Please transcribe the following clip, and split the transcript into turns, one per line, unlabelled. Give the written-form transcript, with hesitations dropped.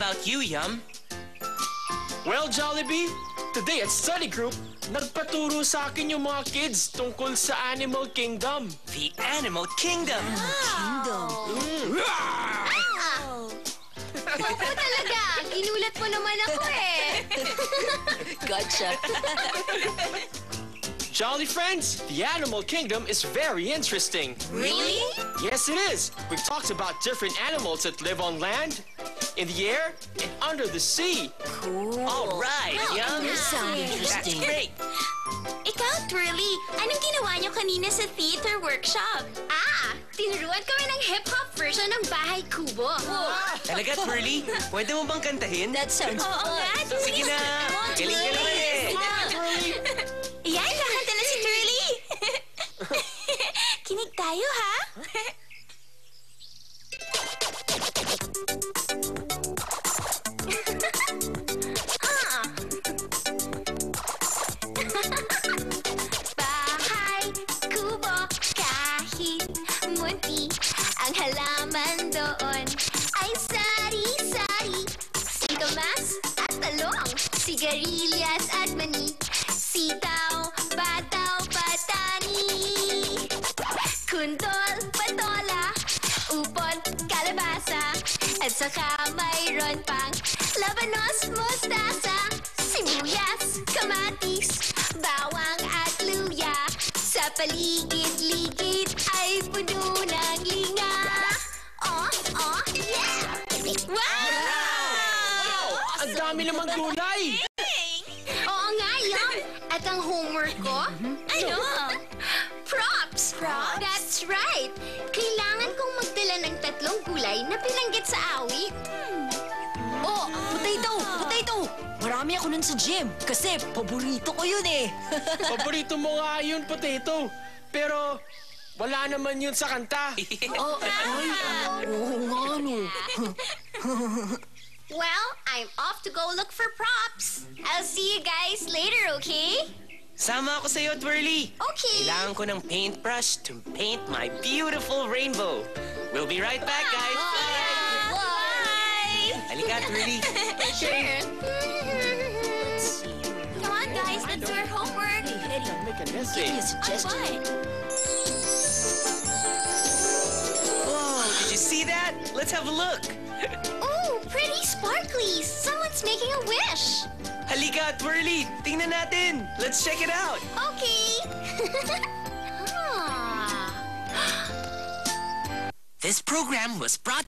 about you, Yum?
Well, Jollibee, today at study group, nagpaturo sa akin yung mga kids tungkol sa Animal Kingdom.
The Animal Kingdom.
Oo talaga, ginulat mo naman ako eh.
Gotcha.
Jolly friends, the Animal Kingdom is very interesting.
Really?
Yes, it is. We've talked about different animals that live on land, in the air, and under the sea.
Cool.
All right, Yum.
Sound
That's
interesting.
great.
Ikaw, Twirly, anong ginawa niyo kanina sa theater workshop? Tinuruan kami ng hip-hop version ng Bahay Kubo.
Talaga, Twirly? Pwede mo bang kantahin?
That sounds
Oo
fun.
nga,
Sige na. Galing ka naman eh.
Yan, kakanta na si Twirly. Kinig tayo, ha? Bahay kubo, kahit munti, ang halaman doon ay sari-sari. Singkamas at talong, sigarilyas at mani, sitaw, bataw, patani, kundol, patola, upon, kalabasa, at saka mayroon pang labanos, mustasa, sibuyas, kamatis, bawang at luya. Sa paligid-ligid ay puno ng linga. Yeah! Wow!
Ang dami namang gulay!
Oo nga, Yum! At ang homework ko? Ano? Props! That's right! Kailangan kong magdala ng 3 gulay na binanggit sa awit.
Oh, potato! Marami ako nun sa gym kasi paborito ko yun eh.
Paborito mo nga yun, potato. Pero wala naman yun sa kanta.
Oo nga no.
Well, I'm off to go look for props. I'll see you guys later, okay?
Sama ako sa'yo, Twirly.
Okay.
Kailangan ko ng paintbrush to paint my beautiful rainbow. We'll be right back, guys.
Bye!
Halika, Twirly.
Sure. Come on, guys. Let's do our homework.
Make an
Give me
essay.
a suggestion.
Whoa, did you see that? Let's have a look.
Oh, pretty sparklies. Someone's making a wish.
Halika, Twirly. Tingnan natin. Let's check it out.
Okay.
This program was brought